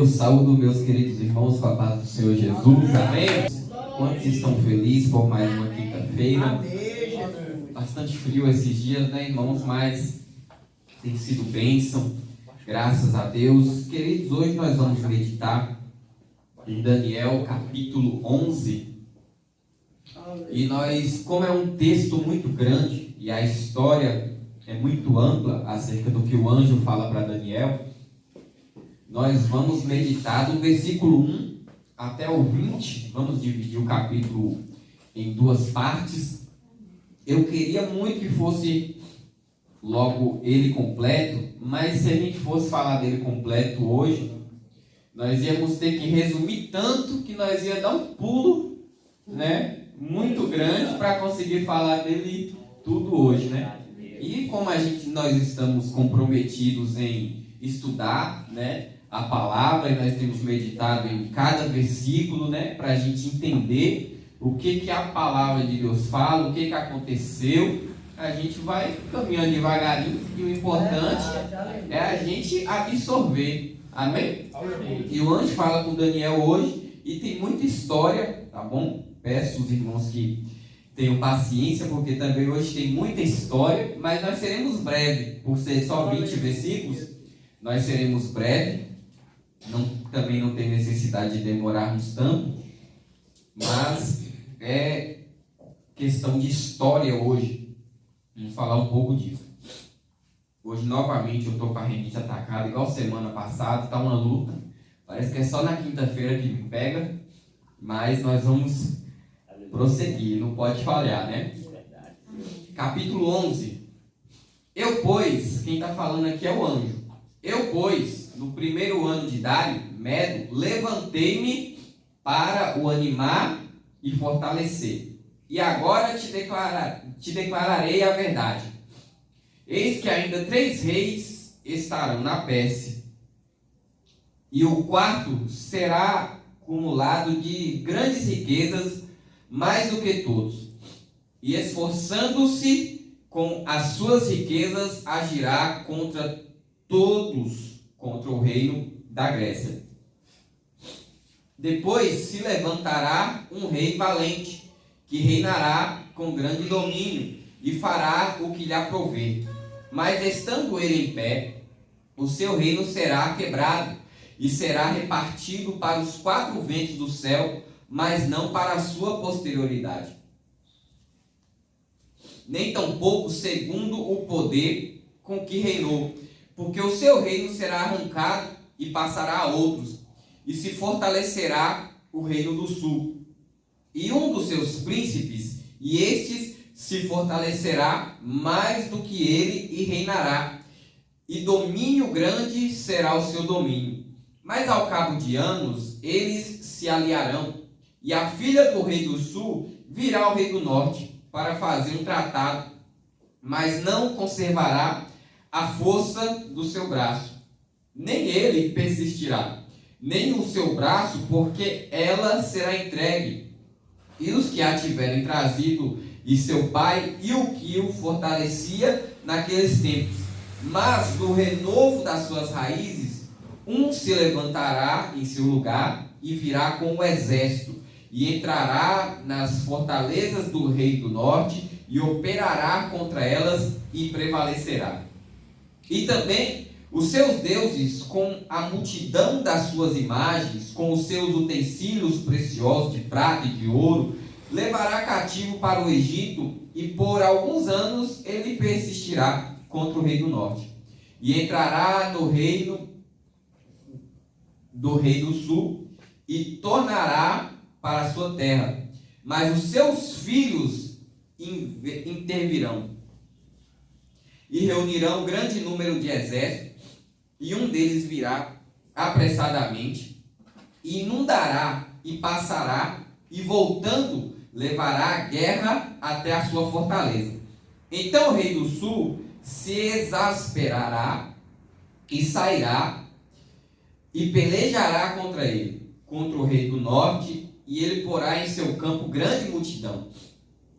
saúdo meus queridos irmãos com a paz do Senhor Jesus, amém? Quantos estão felizes por mais uma quinta-feira? Bastante frio esses dias, né, irmãos? Mas tem sido bênção, graças a Deus. Queridos, hoje nós vamos meditar em Daniel capítulo 11. E nós, como é um texto muito grande e a história é muito ampla acerca do que o anjo fala para Daniel, nós vamos meditar do versículo 1 até o 20. Vamos dividir o capítulo em duas partes. Eu queria muito que fosse logo ele completo, mas se a gente fosse falar dele completo hoje, nós íamos ter que resumir tanto que nós ia dar um pulo, né, muito grande para conseguir falar dele tudo hoje, né? E como nós estamos comprometidos em estudar, né, a palavra, e nós temos meditado em cada versículo, né, para a gente entender o que a palavra de Deus fala, o que aconteceu, a gente vai caminhando devagarinho, e o importante é a gente absorver, amém? E o anjo fala com Daniel hoje, e tem muita história, tá bom? Peço os irmãos que tenham paciência, porque também hoje tem muita história, mas nós seremos breves, por ser só 20 versículos, nós seremos breves. Também não tem necessidade de demorarmos tanto, mas é questão de história hoje. Vamos falar um pouco disso. Hoje novamente eu estou com a rinite atacada, igual semana passada, está uma luta. Parece que é só na quinta-feira que me pega, mas nós vamos prosseguir, não pode falhar, né? Capítulo 11. Eu, pois, quem está falando aqui é o anjo. Eu, pois, no primeiro ano de Dário, Medo, levantei-me para o animar e fortalecer. E agora te declararei a verdade. Eis que ainda 3 reis estarão na Pérsia, e o quarto será acumulado de grandes riquezas, mais do que todos. E esforçando-se com as suas riquezas, agirá contra o reino da Grécia. Depois se levantará um rei valente, que reinará com grande domínio, e fará o que lhe aprouver. Mas estando ele em pé, o seu reino será quebrado, e será repartido para os 4 ventos do céu, mas não para a sua posterioridade. Nem tampouco segundo o poder com que reinou, porque o seu reino será arrancado e passará a outros, e se fortalecerá o reino do sul, e um dos seus príncipes, e estes se fortalecerá mais do que ele, e reinará, e domínio grande será o seu domínio. Mas ao cabo de anos, eles se aliarão, e a filha do rei do sul virá ao rei do norte, para fazer um tratado, mas não conservará a força do seu braço, nem ele persistirá, nem o seu braço, porque ela será entregue, e os que a tiverem trazido, e seu pai, e o que o fortalecia naqueles tempos. Mas no renovo das suas raízes, um se levantará em seu lugar, e virá com o exército, e entrará nas fortalezas do rei do norte, e operará contra elas, e prevalecerá. E também os seus deuses, com a multidão das suas imagens, com os seus utensílios preciosos de prata e de ouro, levará cativo para o Egito, e por alguns anos ele persistirá contra o rei do norte. E entrará no reino do rei do sul, e tornará para a sua terra. Mas os seus filhos intervirão, e reunirão grande número de exércitos, e um deles virá apressadamente, e inundará, e passará, e voltando, levará a guerra até a sua fortaleza. Então o rei do sul se exasperará, e sairá, e pelejará contra ele, contra o rei do norte, e ele porá em seu campo grande multidão.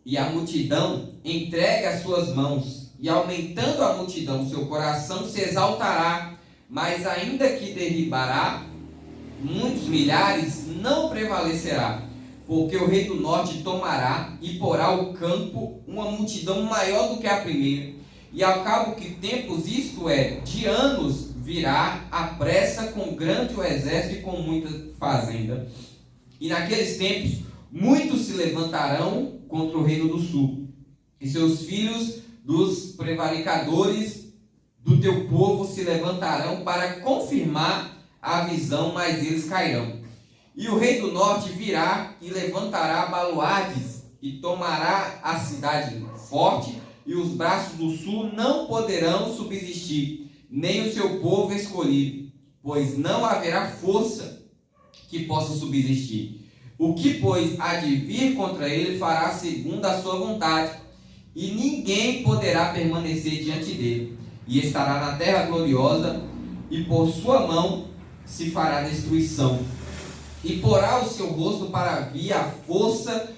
E a multidão entregue as suas mãos, e aumentando a multidão, seu coração se exaltará, mas ainda que derribará, muitos milhares não prevalecerá, porque o rei do norte tomará e porá ao campo uma multidão maior do que a primeira, e ao cabo que tempos, isto é, de anos, virá à pressa com grande exército e com muita fazenda. E naqueles tempos, muitos se levantarão contra o reino do sul, e seus filhos dos prevaricadores do teu povo se levantarão para confirmar a visão, mas eles cairão. E o rei do norte virá e levantará baluartes e tomará a cidade forte, e os braços do sul não poderão subsistir, nem o seu povo escolhido, pois não haverá força que possa subsistir. O que, pois, há de vir contra ele fará segundo a sua vontade, e ninguém poderá permanecer diante dele. E estará na terra gloriosa, e por sua mão se fará destruição. E porá o seu rosto para vir a força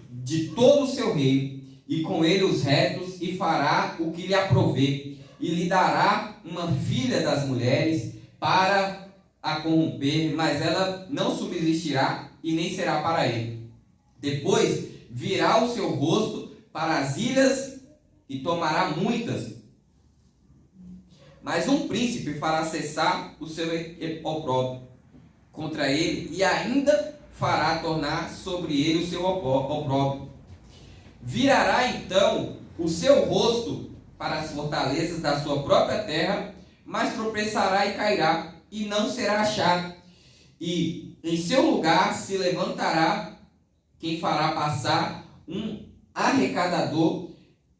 de todo o seu reino, e com ele os retos, e fará o que lhe aprouver, e lhe dará uma filha das mulheres para a corromper, mas ela não subsistirá e nem será para ele. Depois virá o seu rosto para as ilhas e tomará muitas. Mas um príncipe fará cessar o seu opróbrio contra ele, e ainda fará tornar sobre ele o seu opróbrio. Virará então o seu rosto para as fortalezas da sua própria terra, mas tropeçará e cairá, e não será achado. E em seu lugar se levantará quem fará passar um arrecadador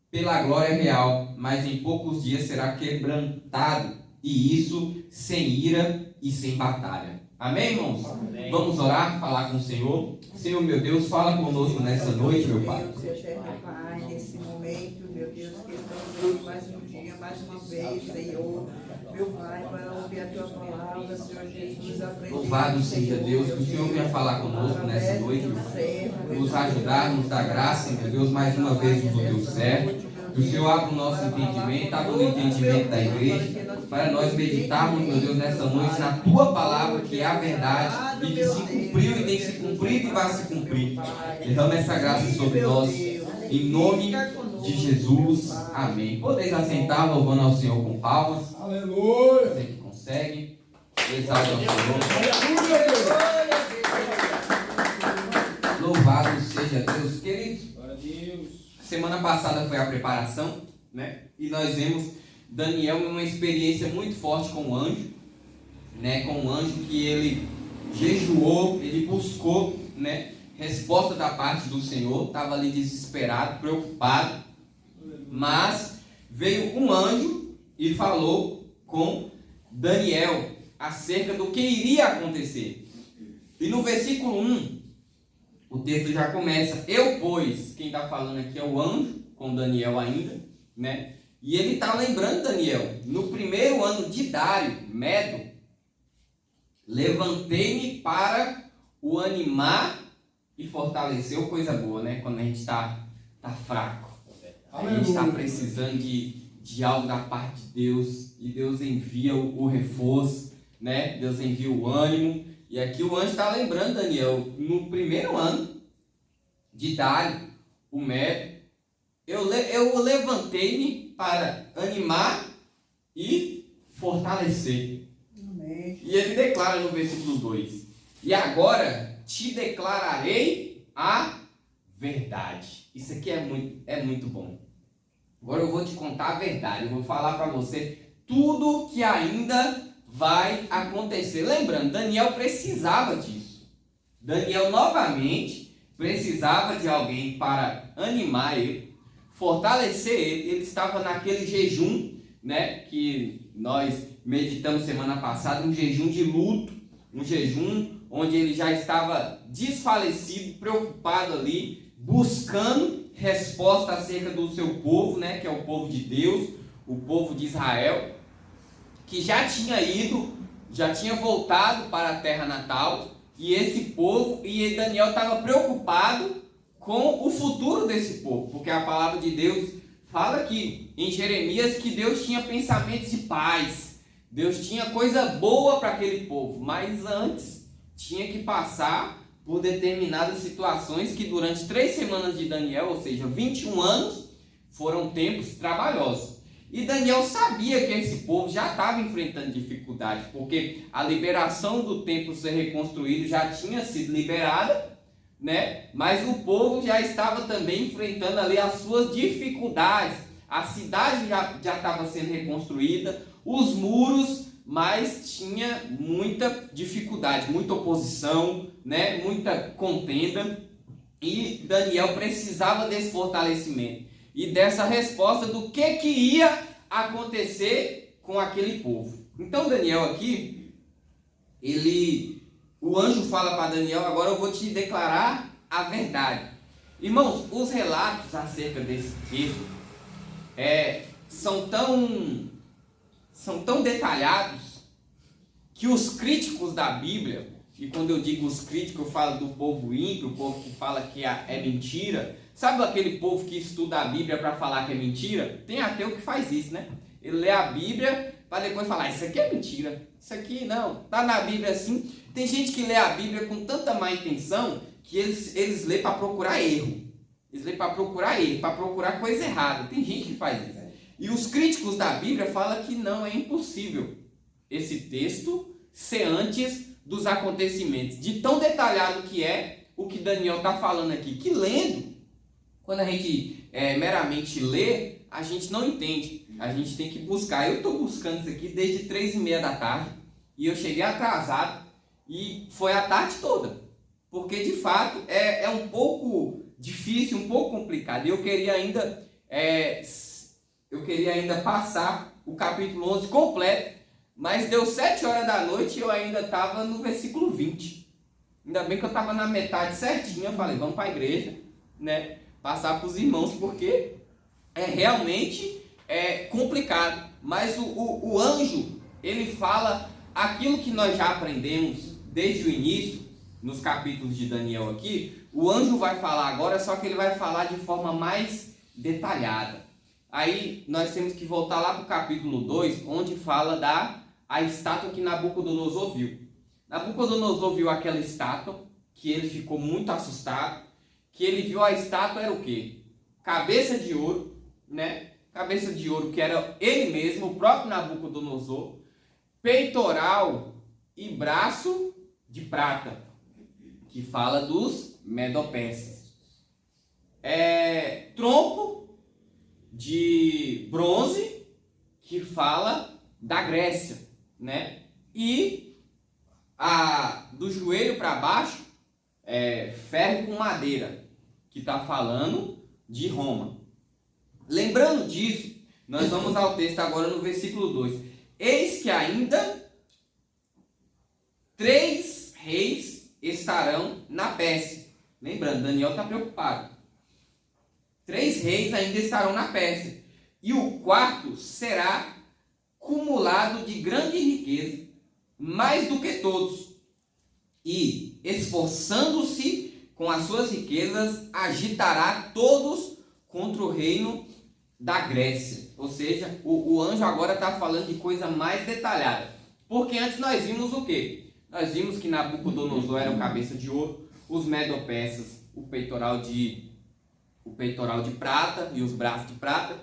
pela glória real, mas em poucos dias será quebrantado, e isso sem ira e sem batalha. Amém, irmãos? Amém. Vamos orar, falar com o Senhor. Senhor, meu Deus, fala conosco nessa noite, meu Pai. Deus, eterno Pai, nesse momento, meu Deus, que estamos aqui mais um dia, mais uma vez, Senhor. Meu Pai, para ouvir a Tua palavra, Senhor Jesus, aprender. Louvado seja Deus, que o Senhor venha falar conosco nessa noite, nos ajudar, nos dar graça, meu Deus, mais uma vez no Teu certo. Que o Senhor abra o nosso entendimento, abra o entendimento da igreja, para nós meditarmos, meu Deus, nessa noite na Tua palavra, que é a verdade, e que se cumpriu e tem se cumprido e vai se cumprir. Derrama essa graça sobre nós, em nome de Jesus. Amém. Podeis assentar, louvando ao Senhor com palmas. Aleluia. Você que consegue, exalte ao Senhor. Louvado seja Deus, queridos. Glória a Deus. Semana passada foi a preparação, né? E nós vemos Daniel numa experiência muito forte com o anjo, né? Com o anjo que ele jejuou, ele buscou, né? Resposta da parte do Senhor, estava ali desesperado, preocupado, mas veio um anjo e falou com Daniel acerca do que iria acontecer. E no versículo 1, o texto já começa: eu, pois, quem está falando aqui é o anjo, com Daniel ainda, né? E ele está lembrando Daniel, no primeiro ano de Dário, Medo, levantei-me para o animar e fortalecer. Coisa boa, né? Quando a gente está fraco, a gente está precisando de algo da parte de Deus, e Deus envia o reforço, né? Deus envia o ânimo. E aqui o anjo está lembrando Daniel, no primeiro ano de Dário, o Medo, eu levantei-me para animar e fortalecer. Amém. E ele declara no versículo 2: e agora te declararei a verdade. Isso aqui é muito bom. Agora eu vou te contar a verdade, eu vou falar para você tudo que ainda vai acontecer. Lembrando, Daniel precisava disso. Daniel novamente precisava de alguém para animar ele, fortalecer ele. Ele estava naquele jejum, né, que nós meditamos semana passada, um jejum de luto, um jejum onde ele já estava desfalecido, preocupado ali, buscando resposta acerca do seu povo, né, que é o povo de Deus, o povo de Israel, que já tinha voltado para a terra natal, e esse povo, e Daniel estava preocupado com o futuro desse povo, porque a palavra de Deus fala que em Jeremias que Deus tinha pensamentos de paz, Deus tinha coisa boa para aquele povo, mas antes tinha que passar por determinadas situações que durante 3 semanas de Daniel, ou seja, 21 anos, foram tempos trabalhosos. E Daniel sabia que esse povo já estava enfrentando dificuldades, porque a liberação do templo ser reconstruído já tinha sido liberada, né? Mas o povo já estava também enfrentando ali as suas dificuldades. A cidade já estava sendo reconstruída, os muros, mas tinha muita dificuldade, muita oposição, né? Muita contenda. E Daniel precisava desse fortalecimento e dessa resposta do que ia acontecer com aquele povo. Então Daniel aqui, o anjo fala para Daniel: agora eu vou te declarar a verdade. Irmãos, os relatos acerca desse texto são tão detalhados que os críticos da Bíblia, e quando eu digo os críticos, eu falo do povo ímpio, o povo que fala que é mentira. Sabe aquele povo que estuda a Bíblia para falar que é mentira? Tem ateu que faz isso, né? Ele lê a Bíblia para depois falar: isso aqui é mentira, isso aqui não, tá na Bíblia assim. Tem gente que lê a Bíblia com tanta má intenção que eles lêem para procurar erro. Eles lêem para procurar erro, para procurar coisa errada. Tem gente que faz isso. E os críticos da Bíblia falam que não, é impossível esse texto ser antes dos acontecimentos, de tão detalhado que é o que Daniel está falando aqui, que lendo, quando a gente meramente lê, a gente não entende, a gente tem que buscar. Eu estou buscando isso aqui desde 3h30 da tarde, e eu cheguei atrasado, e foi a tarde toda, porque de fato é um pouco difícil, um pouco complicado, e eu queria ainda passar o capítulo 11 completo, mas deu 7 horas da noite e eu ainda estava no versículo 20. Ainda bem que eu estava na metade certinha. Eu falei: vamos para a igreja, né? Passar para os irmãos, porque realmente complicado. Mas o anjo, ele fala aquilo que nós já aprendemos desde o início, nos capítulos de Daniel aqui. O anjo vai falar agora, só que ele vai falar de forma mais detalhada. Aí nós temos que voltar lá para o capítulo 2, onde fala a estátua que Nabucodonosor viu. Nabucodonosor viu aquela estátua, que ele ficou muito assustado, que ele viu a estátua era o quê? Cabeça de ouro, né? Cabeça de ouro, que era ele mesmo, o próprio Nabucodonosor, peitoral e braço de prata, que fala dos medo-persas. Tronco de bronze, que fala da Grécia, né? E do joelho para baixo, ferro com madeira, que está falando de Roma. Lembrando disso, nós vamos ao texto agora no versículo 2. Eis que ainda 3 reis estarão na Pérsia. Lembrando, Daniel está preocupado. 3 reis ainda estarão na Pérsia. E o 4º será cumulado de grande riqueza, mais do que todos. E, esforçando-se com as suas riquezas, agitará todos contra o reino da Grécia. Ou seja, o anjo agora está falando de coisa mais detalhada. Porque antes nós vimos o quê? Nós vimos que Nabucodonosor era o cabeça de ouro, os medo-persas, o peitoral de prata e os braços de prata.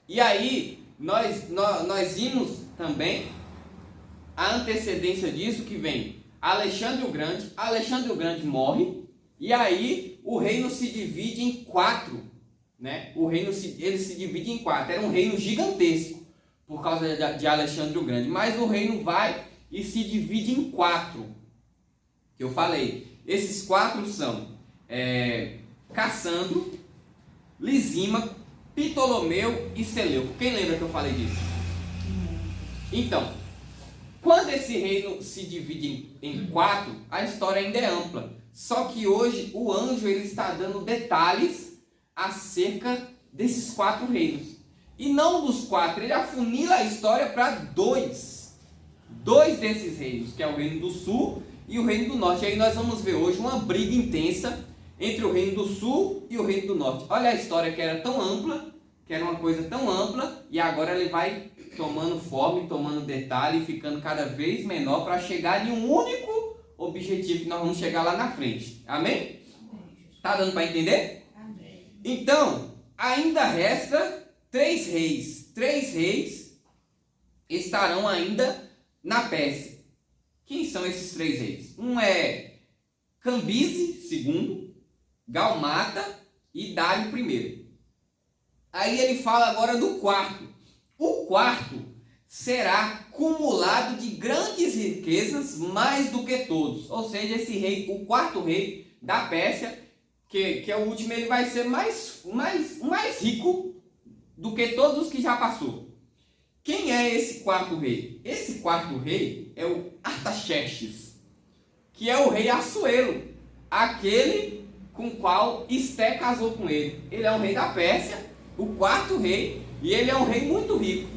E aí, nós vimos também a antecedência disso, que vem Alexandre o Grande. Alexandre o Grande morre, e aí o reino se divide em 4, né? Ele se divide em 4. Era um reino gigantesco por causa de Alexandre o Grande, mas o reino vai e se divide em 4, que eu falei. Esses 4 são Cassandro, Lisímaco, Ptolomeu e Seleuco. Quem lembra que eu falei disso? Então, quando esse reino se divide em 4, a história ainda é ampla. Só que hoje o anjo ele está dando detalhes acerca desses 4 reinos. E não dos 4, ele afunila a história para 2 desses reinos, que é o reino do sul e o reino do norte. E aí nós vamos ver hoje uma briga intensa entre o reino do sul e o reino do norte. Olha a história, que era tão ampla, que era uma coisa tão ampla, e agora ele vai tomando forma e tomando detalhe e ficando cada vez menor para chegar em um único objetivo que nós vamos chegar lá na frente. Amém? Tá dando para entender? Amém. Então, ainda resta 3 reis. 3 reis estarão ainda na Pérsia. Quem são esses 3 reis? Um é Cambize II, Galmata e Dário I. Aí ele fala agora do quarto. O quarto será cumulado de grandes riquezas mais do que todos. Ou seja, esse rei, o quarto rei da Pérsia, que é o último, ele vai ser mais rico do que todos os que já passou. Quem é esse quarto rei? Esse quarto rei é o Artaxerxes, que é o rei Assuero, aquele com o qual Esté casou com ele. Ele é o rei da Pérsia, o quarto rei, e ele é um rei muito rico.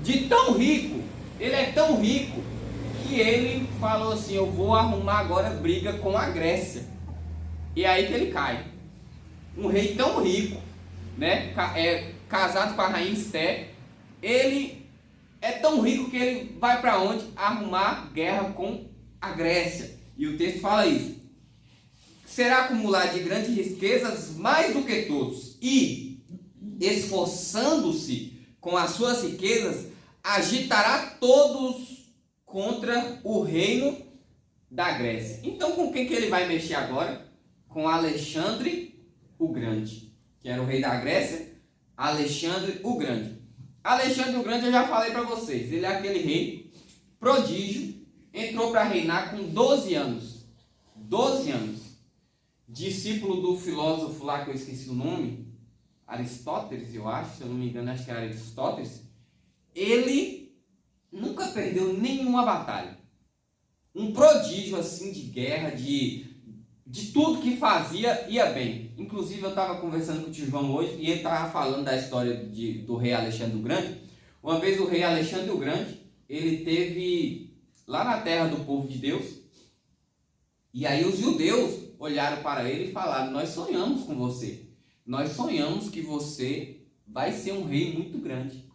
De tão rico, ele é tão rico, que ele falou assim: eu vou arrumar agora briga com a Grécia. E aí que ele cai. Um rei tão rico, né, casado com a rainha Esté, ele é tão rico que ele vai para onde? Arrumar guerra com a Grécia. E o texto fala isso. Será acumulado de grandes riquezas mais do que todos, e esforçando-se com as suas riquezas, agitará todos contra o reino da Grécia. Então, com quem que ele vai mexer agora? Com Alexandre o Grande, que era o rei da Grécia. Alexandre o Grande. Alexandre o Grande, eu já falei para vocês, ele é aquele rei prodígio, entrou para reinar com 12 anos. 12 anos. Discípulo do filósofo lá, que eu esqueci o nome, Aristóteles, eu acho, se eu não me engano, acho que era Aristóteles. Ele nunca perdeu nenhuma batalha. Um prodígio assim de guerra, de tudo que fazia ia bem. Inclusive eu estava conversando com o tio João hoje e ele estava falando da história do rei Alexandre o Grande. Uma vez o rei Alexandre o Grande, ele teve lá na terra do povo de Deus, e aí os judeus olharam para ele e falaram: nós sonhamos com você. Nós sonhamos que você vai ser um rei muito grande.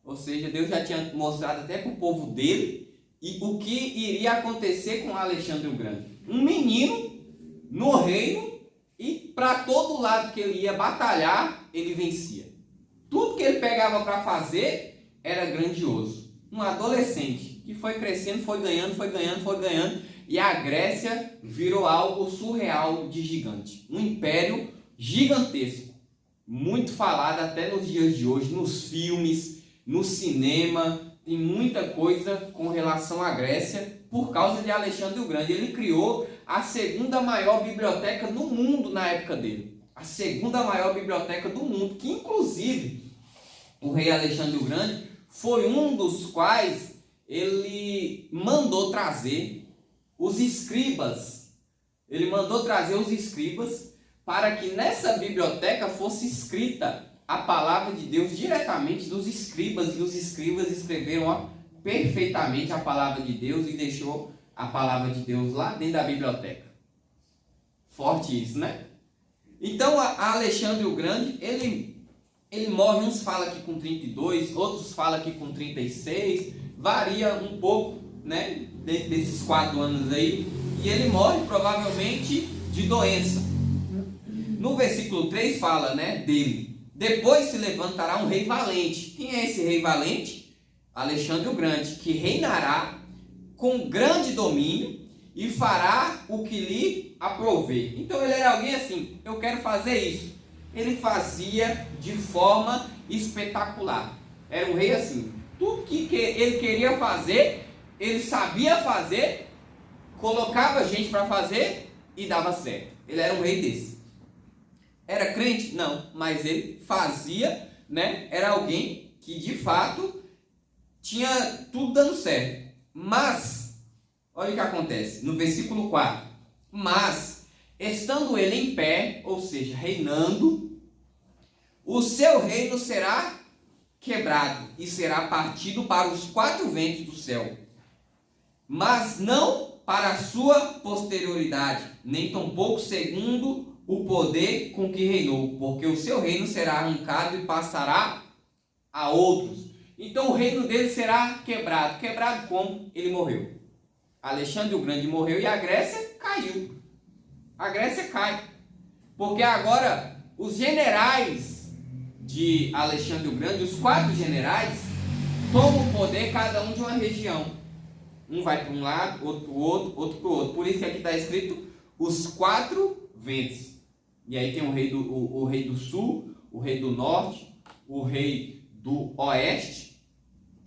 Ou seja, Deus já tinha mostrado até para o povo dele e o que iria acontecer com Alexandre o Grande. Um menino no reino, e para todo lado que ele ia batalhar, ele vencia. Tudo que ele pegava para fazer era grandioso. Um adolescente que foi crescendo, foi ganhando, e a Grécia virou algo surreal de gigante. Um império gigantesco, muito falado até nos dias de hoje, nos filmes, no cinema, tem muita coisa com relação à Grécia por causa de Alexandre o Grande. Ele criou a segunda maior biblioteca no mundo na época dele. A segunda maior biblioteca do mundo, que inclusive o rei Alexandre o Grande foi um dos quais ele mandou trazer os escribas. Ele mandou trazer os escribas para que nessa biblioteca fosse escrita a palavra de Deus diretamente dos escribas, e os escribas escreveram perfeitamente a palavra de Deus e deixou a palavra de Deus lá dentro da biblioteca. Forte isso, né? Então, Alexandre o Grande, ele morre, uns falam que com 32, outros falam que com 36, varia um pouco, né, desses 4 anos aí, e ele morre provavelmente de doença. No versículo 3 fala, né, dele: depois se levantará um rei valente. Quem é esse rei valente? Alexandre o Grande, que reinará com grande domínio e fará o que lhe aprouver. Então ele era alguém assim: eu quero fazer isso. Ele fazia de forma espetacular. Era um rei assim. Tudo que ele queria fazer, ele sabia fazer, colocava gente para fazer e dava certo. Ele era um rei desse. Era crente? Não, mas ele fazia, né? Era alguém que de fato tinha tudo dando certo. Mas, olha o que acontece no versículo 4. Mas, estando ele em pé, ou seja, reinando, o seu reino será quebrado e será partido para os 4 ventos do céu, mas não para a sua posterioridade, nem tampouco segundo o poder com que reinou, porque o seu reino será arrancado e passará a outros. Então o reino dele será quebrado. Quebrado como? Ele morreu. Alexandre o Grande morreu e a Grécia caiu. A Grécia cai. Porque agora os generais de Alexandre o Grande, os 4 generais, tomam o poder cada um de uma região. Um vai para um lado, outro para o outro, outro para o outro. Por isso que aqui está escrito os 4 ventos. E aí tem o rei do sul, o rei do norte, o rei do oeste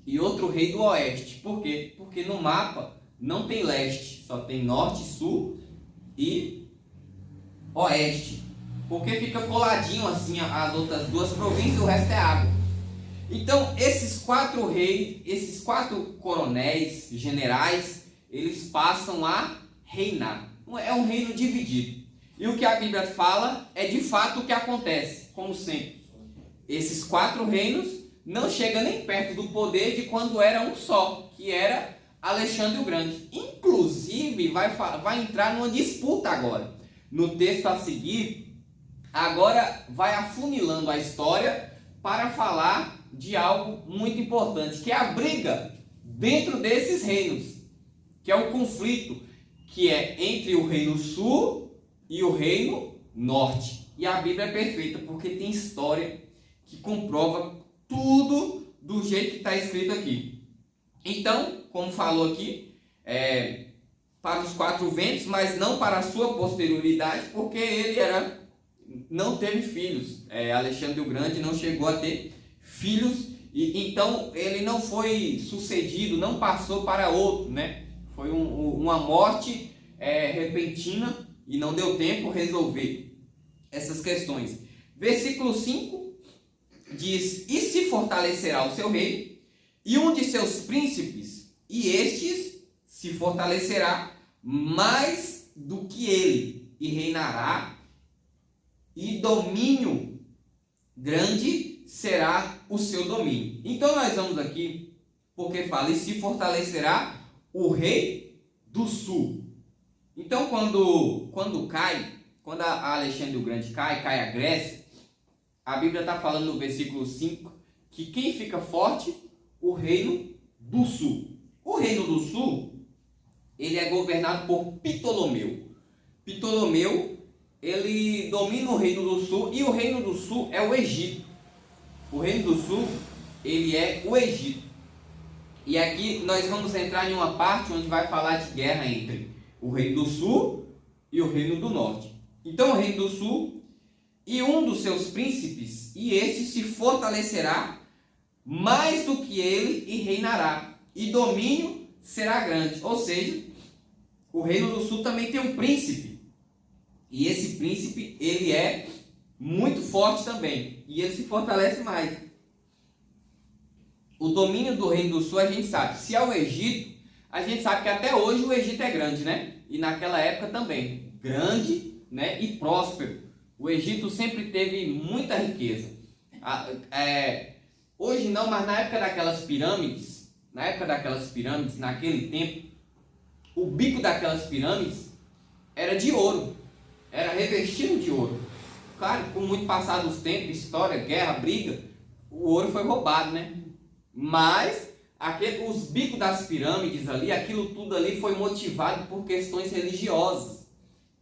e outro rei do oeste. Por quê? Porque no mapa não tem leste, só tem norte, sul e oeste. Porque fica coladinho assim as outras 2 províncias e o resto é água. Então esses 4 reis, esses 4 coronéis, generais, eles passam a reinar. É um reino dividido. E o que a Bíblia fala é de fato o que acontece, como sempre. Esses 4 reinos não chegam nem perto do poder de quando era um só, que era Alexandre o Grande. Inclusive vai entrar numa disputa agora. No texto a seguir, agora vai afunilando a história para falar de algo muito importante, que é a briga dentro desses reinos, que é o conflito que é entre o reino sul e o reino norte. E a Bíblia é perfeita porque tem história que comprova tudo do jeito que está escrito aqui. Então, como falou aqui, para os 4 ventos, mas não para a sua posterioridade, porque ele não teve filhos. Alexandre o Grande não chegou a ter filhos, e então ele não foi sucedido, não passou para outro, né? Foi uma morte repentina e não deu tempo resolver essas questões. Versículo 5 diz: e se fortalecerá o seu rei e um de seus príncipes, e estes se fortalecerá mais do que ele, e reinará, e domínio grande será o seu domínio. Então nós vamos aqui, porque fala, e se fortalecerá o rei do sul. Então quando Alexandre o Grande cai a Grécia, a Bíblia está falando no versículo 5, que quem fica forte? O reino do sul. O reino do sul, ele é governado por Ptolomeu. Ptolomeu, ele domina o reino do sul, e o reino do sul é o Egito. O reino do sul, ele é o Egito. E aqui nós vamos entrar em uma parte onde vai falar de guerra entre o reino do sul e o reino do norte. Então o reino do sul e um dos seus príncipes, e este se fortalecerá mais do que ele, e reinará, e domínio será grande. Ou seja, o reino do sul também tem um príncipe, e esse príncipe, ele é muito forte também, e ele se fortalece mais. O domínio do reino do sul a gente sabe, se é o Egito, a gente sabe que até hoje o Egito é grande, né? E naquela época também, grande, né? E próspero. O Egito sempre teve muita riqueza. Hoje não, mas na época daquelas pirâmides, naquele tempo, o bico daquelas pirâmides era de ouro, era revestido de ouro. Claro, com muito passar dos tempos, história, guerra, briga, o ouro foi roubado, né? Mas os bicos das pirâmides ali, aquilo tudo ali foi motivado por questões religiosas.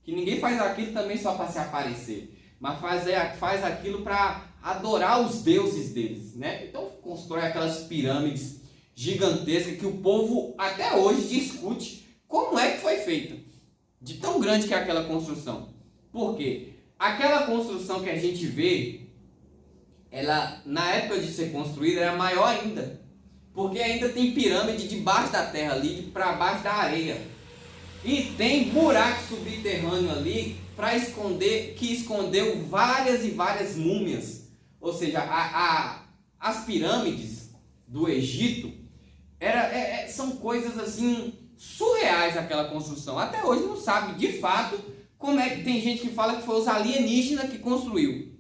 Que ninguém faz aquilo também só para se aparecer, mas faz aquilo para adorar os deuses deles, né? Então constrói aquelas pirâmides gigantescas que o povo até hoje discute como é que foi feita, de tão grande que é aquela construção. Por quê? Aquela construção que a gente vê, ela na época de ser construída era maior ainda, porque ainda tem pirâmide debaixo da terra ali, para baixo da areia, e tem buraco subterrâneo ali para que escondeu várias e várias múmias. Ou seja, as pirâmides do Egito são coisas assim surreais, aquela construção. Até hoje não sabe de fato como é que tem gente que fala que foi os alienígenas que construiu.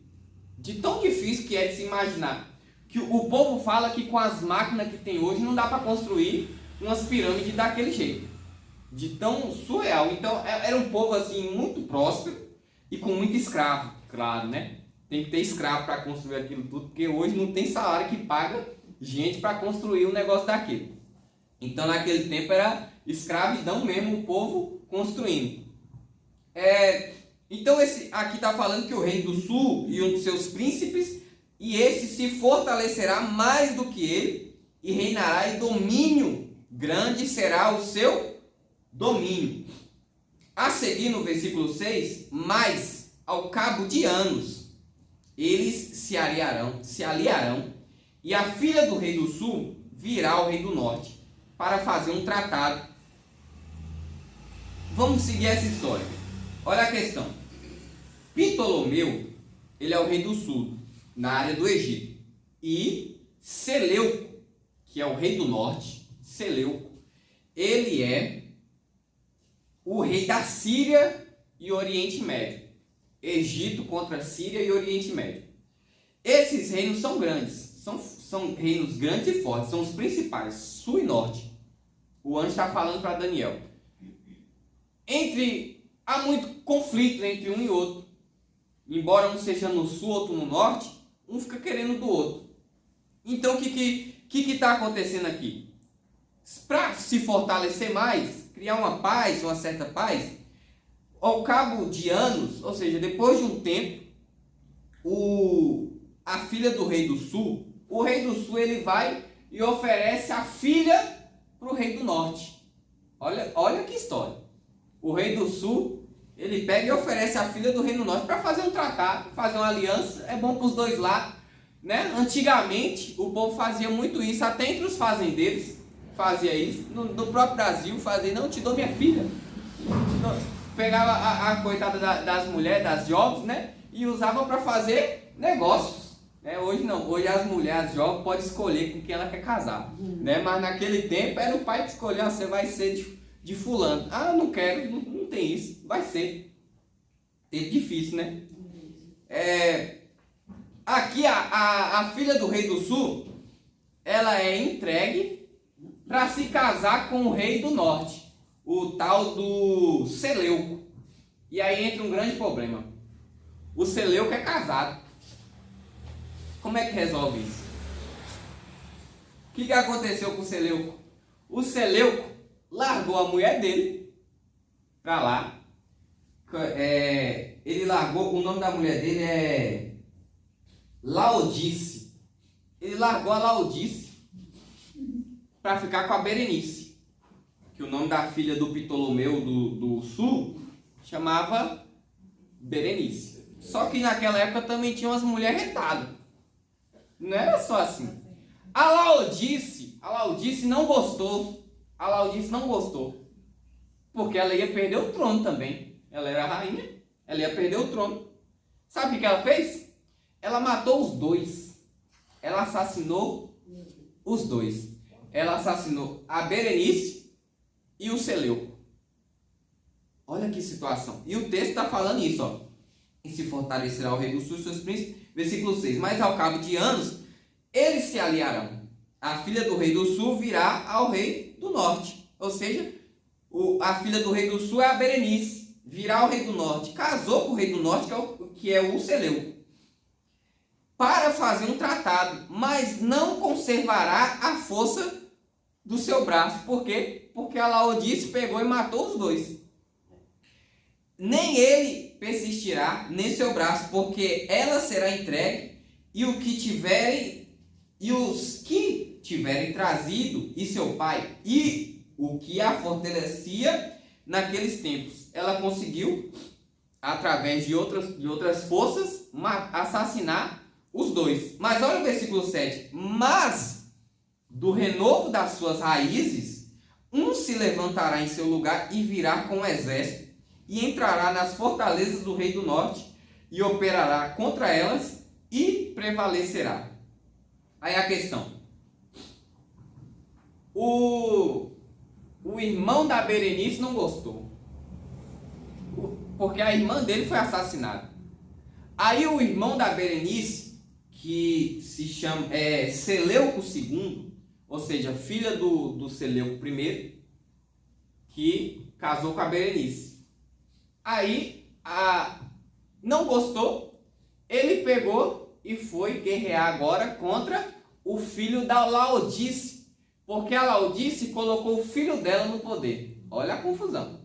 De tão difícil que é de se imaginar. Que o povo fala que com as máquinas que tem hoje não dá para construir umas pirâmides daquele jeito. De tão surreal. Então era um povo assim muito próspero e com muito escravo, claro, né? Tem que ter escravo para construir aquilo tudo, porque hoje não tem salário que paga gente para construir um negócio daquele. Então naquele tempo era escravidão mesmo, o povo construindo. Então esse aqui está falando que o rei do sul e um dos seus príncipes, e esse se fortalecerá mais do que ele, e reinará, e domínio grande será o seu domínio. A seguir no versículo 6, mas ao cabo de anos, eles se aliarão, e a filha do rei do sul virá ao rei do norte, para fazer um tratado. Vamos seguir essa história. Olha a questão. Ptolomeu, ele é o rei do sul, na área do Egito. E Seleuco, que é o rei do norte, Seleuco, ele é o rei da Síria e Oriente Médio. Egito contra Síria e Oriente Médio. Esses reinos são grandes, são reinos grandes e fortes, são os principais, sul e norte. O anjo está falando para Daniel. Há muito conflito entre um e outro. Embora um seja no sul, outro no norte, um fica querendo do outro. Então o que está acontecendo aqui? Para se fortalecer mais, criar uma paz, uma certa paz, ao cabo de anos, ou seja, depois de um tempo, a filha do rei do sul, o rei do sul ele vai e oferece a filha para o rei do norte. Olha que história. O rei do sul, ele pega e oferece a filha do rei do norte para fazer um tratado, fazer uma aliança. É bom para os dois lados, né? Antigamente, o povo fazia muito isso, até entre os fazendeiros fazia isso. No próprio Brasil, fazia, não, te dou minha filha. Pegava a coitada das mulheres, das jovens, né? E usava para fazer negócios. Hoje não, hoje as mulheres jovens podem escolher com quem ela quer casar, né? Mas naquele tempo era o pai que escolhia, você vai ser de fulano. Ah, não quero, não tem isso, vai ser. É difícil, né? Aqui a filha do rei do sul, ela é entregue para se casar com o rei do norte, o tal do Seleuco. E aí entra um grande problema. O Seleuco é casado. Como é que resolve isso? O que aconteceu com o Seleuco? O Seleuco largou a mulher dele para lá. Ele largou, o nome da mulher dele é Laodice. Ele largou a Laodice para ficar com a Berenice, que o nome da filha do Ptolomeu do sul chamava Berenice. Só que naquela época também tinha umas mulheres retadas. Não era só assim. A Laodice não gostou. A Laodice não gostou. Porque ela ia perder o trono também. Ela era a rainha, ela ia perder o trono. Sabe o que ela fez? Ela matou os dois. Ela assassinou os dois. Ela assassinou a Berenice e o Seleuco. Olha que situação. E o texto está falando isso, ó. E se fortalecerá o rei do sul e seus príncipes. Versículo 6. Mas ao cabo de anos, eles se aliarão. A filha do rei do sul virá ao rei do norte. Ou seja, a filha do rei do sul é a Berenice. Virá ao rei do norte. Casou com o rei do norte, que é o Seleuco. Para fazer um tratado. Mas não conservará a força do seu braço. Por quê? Porque a Laodice pegou e matou os dois. Nem ele persistirá nem seu braço, porque ela será entregue, e os que tiverem trazido, e seu pai, e o que a fortalecia naqueles tempos. Ela conseguiu, através de outras forças, assassinar os dois. Mas olha o versículo 7. Mas do renovo das suas raízes, um se levantará em seu lugar e virá com um exército, e entrará nas fortalezas do rei do norte, e operará contra elas, e prevalecerá. Aí a questão. O irmão da Berenice não gostou, porque a irmã dele foi assassinada. Aí o irmão da Berenice, que se chama Seleuco II, ou seja, filha do Seleuco I, que casou com a Berenice. Aí, não gostou, ele pegou e foi guerrear agora contra o filho da Laodice, porque a Laodice colocou o filho dela no poder. Olha a confusão.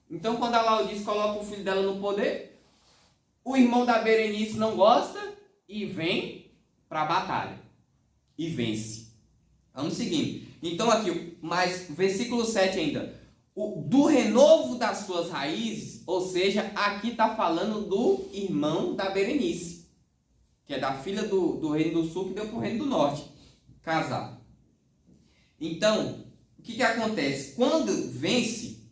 Então, quando a Laodice coloca o filho dela no poder, o irmão da Berenice não gosta e vem para a batalha. E vence. Vamos seguindo. Então aqui, mais versículo 7 ainda. Do renovo das suas raízes, ou seja, aqui está falando do irmão da Berenice, que é da filha do reino do sul que deu para o reino do norte casar. Então, o que acontece? Quando vence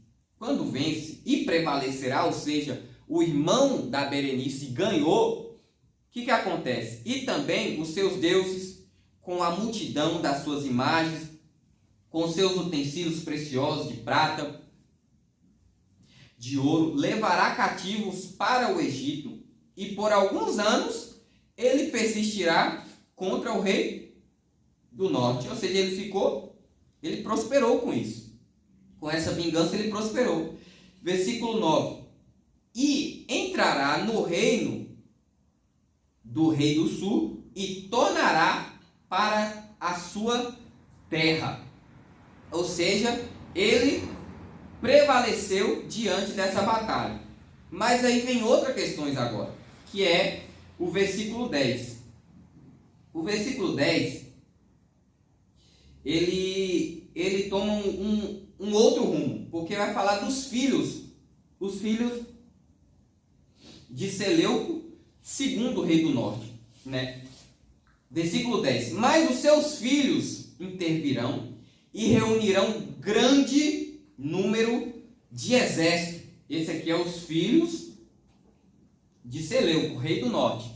e prevalecerá, ou seja, o irmão da Berenice ganhou, o que acontece? E também os seus deuses, com a multidão das suas imagens, com seus utensílios preciosos de prata, de ouro, levará cativos para o Egito, e por alguns anos ele persistirá contra o rei do norte. Ou seja, ele prosperou com isso. Com essa vingança ele prosperou. Versículo 9. E entrará no reino do rei do sul e tornará para a sua terra. Ou seja, ele prevaleceu diante dessa batalha. Mas aí vem outra questão agora, que é o versículo 10. O versículo 10, ele toma um outro rumo, porque vai falar dos filhos, os filhos de Seleuco, segundo rei do norte, né? Versículo 10. Mas os seus filhos intervirão e reunirão grande número de exército. Esse aqui é os filhos de Seleuco, rei do norte.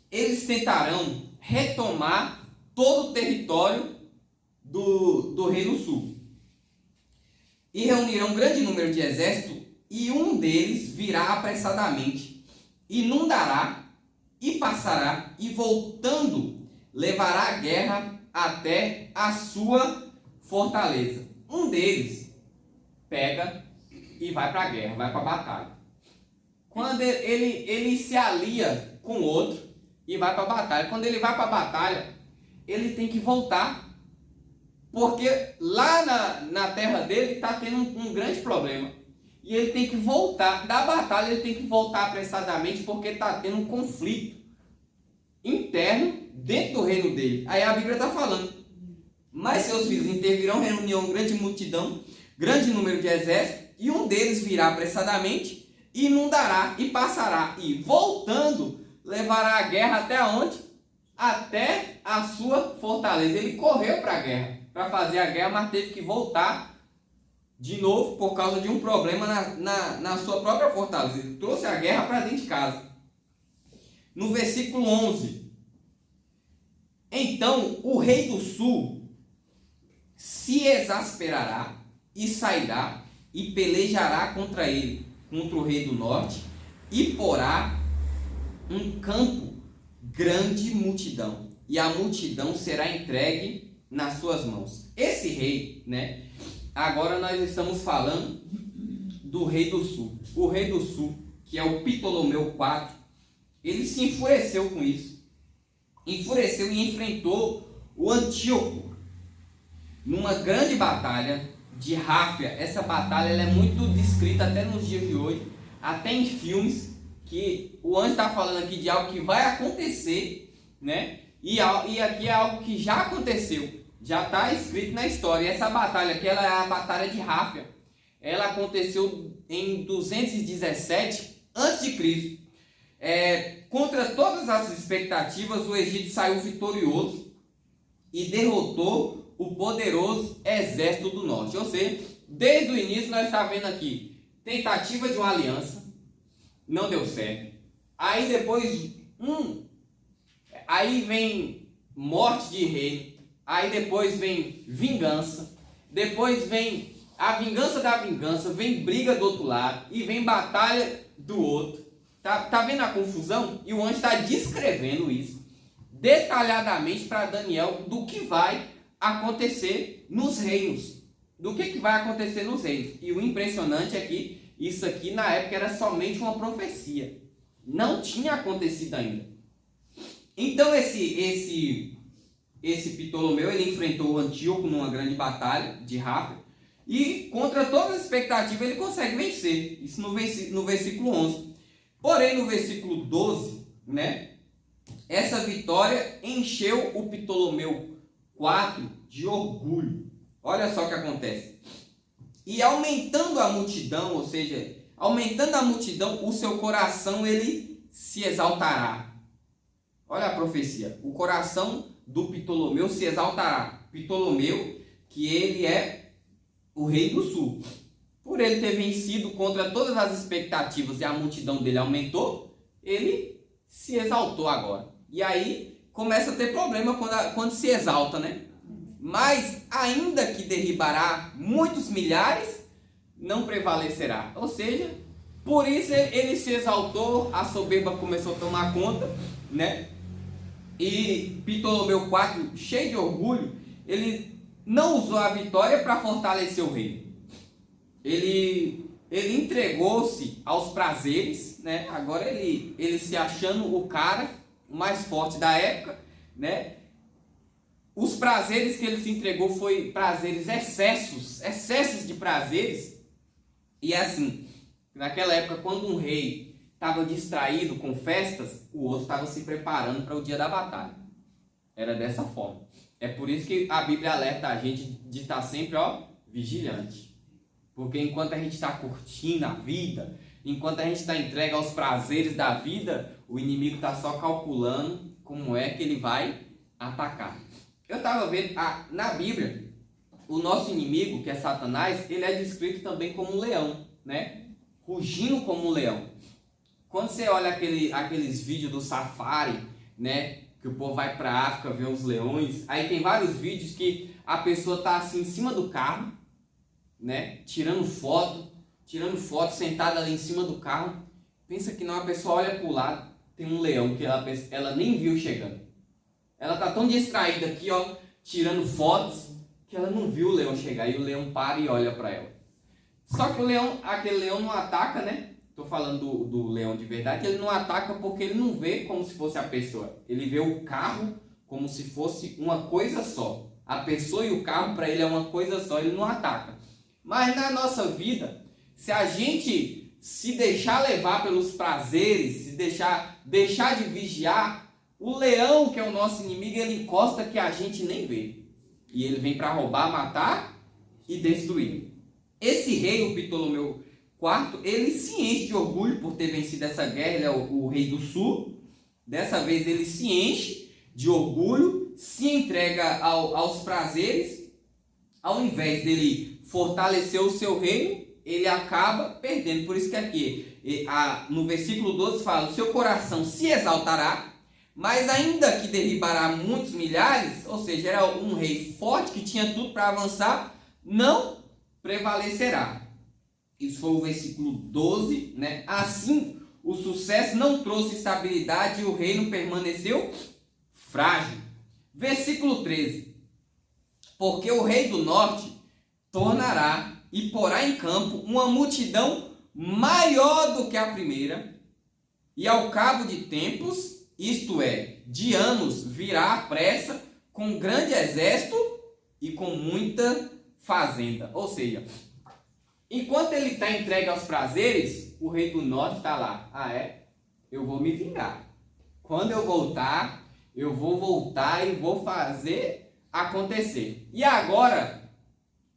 Eles tentarão retomar todo o território do rei do sul. E reunirão grande número de exército, e um deles virá apressadamente, inundará e passará, e voltando, levará a guerra até a sua fortaleza. Um deles pega e vai para a guerra, vai para a batalha. Quando ele se alia com outro e vai para a batalha. Quando ele vai para a batalha, ele tem que voltar, porque lá na terra dele está tendo um grande problema. E ele tem que voltar da batalha, ele tem que voltar apressadamente, porque está tendo um conflito interno dentro do reino dele. Aí a Bíblia está falando: mas seus filhos intervirão, reunirão grande multidão, grande número de exércitos, e um deles virá apressadamente, inundará e passará, e voltando, levará a guerra até onde? Até a sua fortaleza. Ele correu para a guerra, para fazer a guerra, mas teve que voltar de novo por causa de um problema na sua própria fortaleza. Ele trouxe a guerra para dentro de casa. No versículo 11. Então o rei do sul se exasperará e sairá e pelejará contra ele, contra o rei do norte, e porá um campo grande multidão, e a multidão será entregue nas suas mãos. Esse rei, né? Agora nós estamos falando do rei do sul. O rei do sul, que é o Ptolomeu IV, ele se enfureceu com isso. Enfureceu e enfrentou o Antíoco numa grande batalha de Ráfia. Essa batalha ela é muito descrita até nos dias de hoje, até em filmes, que o anjo está falando aqui de algo que vai acontecer, né? E aqui é algo que já aconteceu, já está escrito na história. E essa batalha aqui, ela é a batalha de Ráfia. Ela aconteceu em 217 a.C. Contra todas as expectativas, o Egito saiu vitorioso e derrotou o poderoso exército do norte. Ou seja, desde o início nós estamos vendo aqui tentativa de uma aliança, não deu certo. Aí depois aí vem morte de rei, aí depois vem vingança, depois vem a vingança da vingança, vem briga do outro lado e vem batalha do outro. Tá vendo a confusão? E o anjo está descrevendo isso detalhadamente para Daniel, do que vai acontecer nos reinos. Do que vai acontecer nos reinos. E o impressionante é que isso aqui na época era somente uma profecia. Não tinha acontecido ainda. Então esse Ptolomeu, ele enfrentou o Antíoco numa grande batalha de Rafah, e contra todas as expectativas ele consegue vencer. Isso no versículo 11. Porém, no versículo 12, né, essa vitória encheu o Ptolomeu IV de orgulho. Olha só o que acontece. E aumentando a multidão, ou seja, aumentando a multidão, o seu coração ele se exaltará. Olha a profecia. O coração do Ptolomeu se exaltará. Ptolomeu, que ele é o rei do sul. Por ele ter vencido contra todas as expectativas e a multidão dele aumentou, ele se exaltou agora. E aí começa a ter problema quando se exalta, né? Mas ainda que derribará muitos milhares, não prevalecerá. Ou seja, por isso ele se exaltou, a soberba começou a tomar conta, né? E Ptolomeu IV, cheio de orgulho, ele não usou a vitória para fortalecer o reino. Ele entregou-se aos prazeres, né? Agora ele se achando o cara mais forte da época, né? Os prazeres que ele se entregou foi prazeres, excessos de prazeres. E assim, naquela época, quando um rei estava distraído com festas, o outro estava se preparando para o dia da batalha. Era dessa forma. É por isso que a Bíblia alerta a gente de estar sempre, vigilante. Porque enquanto a gente está curtindo a vida, enquanto a gente está entregue aos prazeres da vida, o inimigo está só calculando como é que ele vai atacar. Eu estava vendo, na Bíblia, o nosso inimigo, que é Satanás, ele é descrito também como um leão, né? Rugindo como um leão. Quando você olha aqueles vídeos do safari, né? Que o povo vai para a África ver os leões, aí tem vários vídeos que a pessoa está assim em cima do carro, né? Tirando foto, sentada ali em cima do carro. Pensa que não, a pessoa olha para o lado, tem um leão que ela nem viu chegando. Ela tá tão distraída aqui, tirando fotos, que ela não viu o leão chegar. E o leão para e olha para ela. Só que aquele leão não ataca, né? Tô falando do leão de verdade. Ele não ataca porque ele não vê como se fosse a pessoa. Ele vê o carro como se fosse uma coisa só. A pessoa e o carro para ele é uma coisa só. Ele não ataca. Mas na nossa vida, se a gente se deixar levar pelos prazeres, se deixar de vigiar, o leão, que é o nosso inimigo, ele encosta que a gente nem vê. E ele vem para roubar, matar e destruir. Esse rei, o Ptolomeu IV, ele se enche de orgulho por ter vencido essa guerra. Ele é o rei do sul. Dessa vez ele se enche de orgulho, se entrega aos prazeres. Ao invés dele fortalecer o seu reino, ele acaba perdendo. Por isso que aqui, no versículo 12 fala: o seu coração se exaltará, mas ainda que derribará muitos milhares, ou seja, era um rei forte que tinha tudo para avançar, não prevalecerá. Isso foi o versículo 12, né? Assim, o sucesso não trouxe estabilidade e o reino permaneceu frágil. Versículo 13. Porque o rei do norte tornará e porá em campo uma multidão maior do que a primeira, e ao cabo de tempos, isto é, de anos, virá à pressa com grande exército e com muita fazenda. Ou seja, enquanto ele está entregue aos prazeres, o rei do norte está lá. Eu vou me vingar. Quando eu voltar, eu vou voltar e vou fazer acontecer. E agora,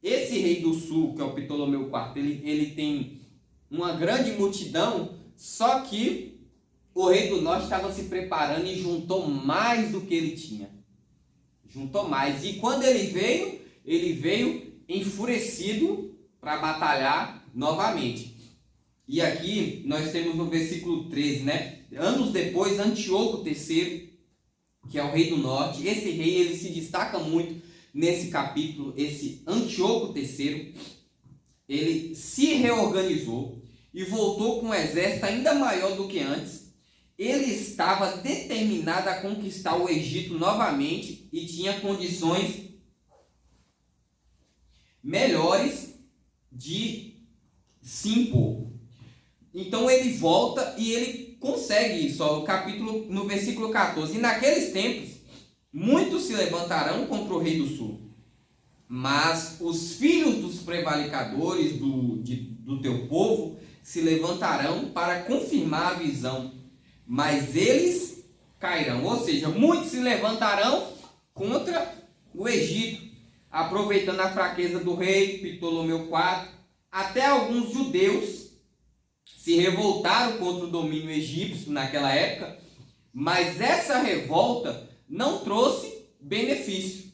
esse rei do sul, que é o Ptolomeu IV, ele tem uma grande multidão, só que o rei do norte estava se preparando e juntou mais do que ele tinha. Juntou mais. E quando ele veio enfurecido para batalhar novamente. E aqui nós temos no versículo 13, né? Anos depois, Antíoco III, que é o rei do norte, esse rei ele se destaca muito nesse capítulo. Esse Antíoco III, ele se reorganizou e voltou com um exército ainda maior do que antes. Ele estava determinado a conquistar o Egito novamente e tinha condições melhores de se impor. Então ele volta e ele consegue isso, ó, no versículo 14. E naqueles tempos, muitos se levantarão contra o rei do sul, mas os filhos dos prevaricadores do teu povo se levantarão para confirmar a visão, mas eles cairão. Ou seja, muitos se levantarão contra o Egito, aproveitando a fraqueza do rei Ptolomeu IV. Até alguns judeus se revoltaram contra o domínio egípcio naquela época, mas essa revolta não trouxe benefício,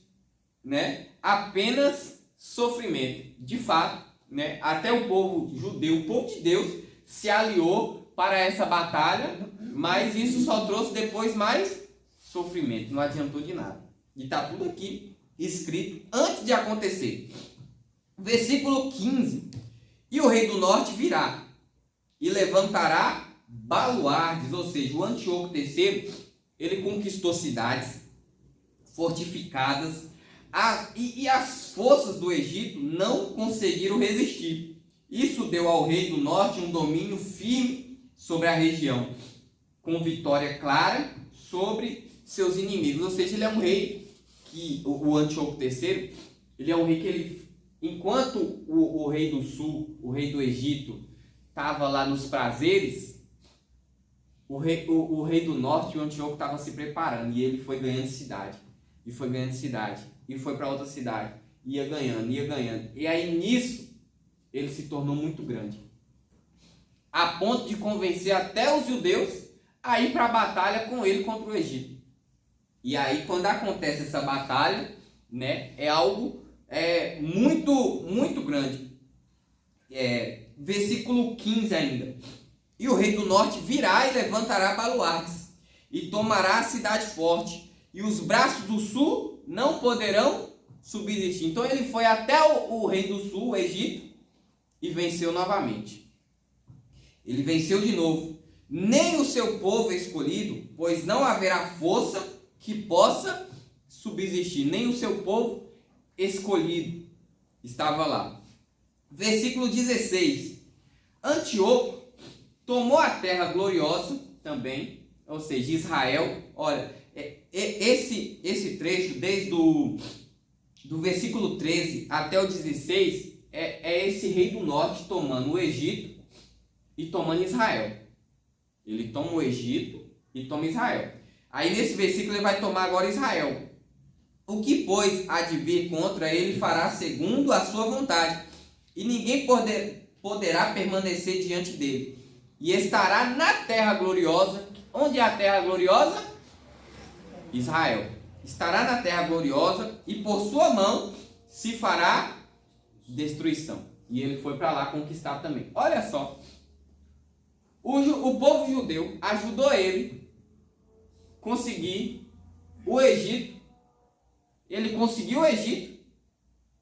né? Apenas sofrimento. De fato, né? Até o povo judeu, o povo de Deus, se aliou para essa batalha, mas isso só trouxe depois mais sofrimento, não adiantou de nada. E está tudo aqui escrito antes de acontecer. Versículo 15. E o rei do norte virá e levantará baluardes, ou seja, o Antíoco III, ele conquistou cidades fortificadas, e as forças do Egito não conseguiram resistir. Isso deu ao rei do norte um domínio firme sobre a região, com vitória clara sobre seus inimigos. Ou seja, ele é um rei que, o Antíoco III, ele é um rei que enquanto o rei do sul, o rei do Egito, estava lá nos prazeres, o rei do norte, o Antíoco, estava se preparando, e ele foi ganhando cidade, e foi ganhando cidade, e foi para outra cidade, ia ganhando, e aí nisso, ele se tornou muito grande, a ponto de convencer até os judeus a ir para a batalha com ele contra o Egito. E aí, quando acontece essa batalha, né, é algo muito, muito grande. Versículo 15 ainda. E o rei do norte virá e levantará baluartes, e tomará a cidade forte, e os braços do sul não poderão subsistir. Então ele foi até o rei do sul, o Egito, e venceu novamente. Ele venceu de novo. Nem o seu povo escolhido, pois não haverá força que possa subsistir. Nem o seu povo escolhido estava lá. Versículo 16. Antíoco tomou a terra gloriosa também, ou seja, Israel. Olha, esse trecho, desde do versículo 13 até o 16, é esse rei do norte tomando o Egito e tomando Israel. Ele toma o Egito e toma Israel. Aí nesse versículo ele vai tomar agora Israel. O que, pois, há de vir contra ele fará segundo a sua vontade, e ninguém poderá permanecer diante dele. E estará na terra gloriosa. Onde é a terra gloriosa? Israel. Estará na terra gloriosa, e por sua mão se fará destruição. E ele foi para lá conquistar também. Olha só. O povo judeu ajudou ele conseguir o Egito. Ele conseguiu o Egito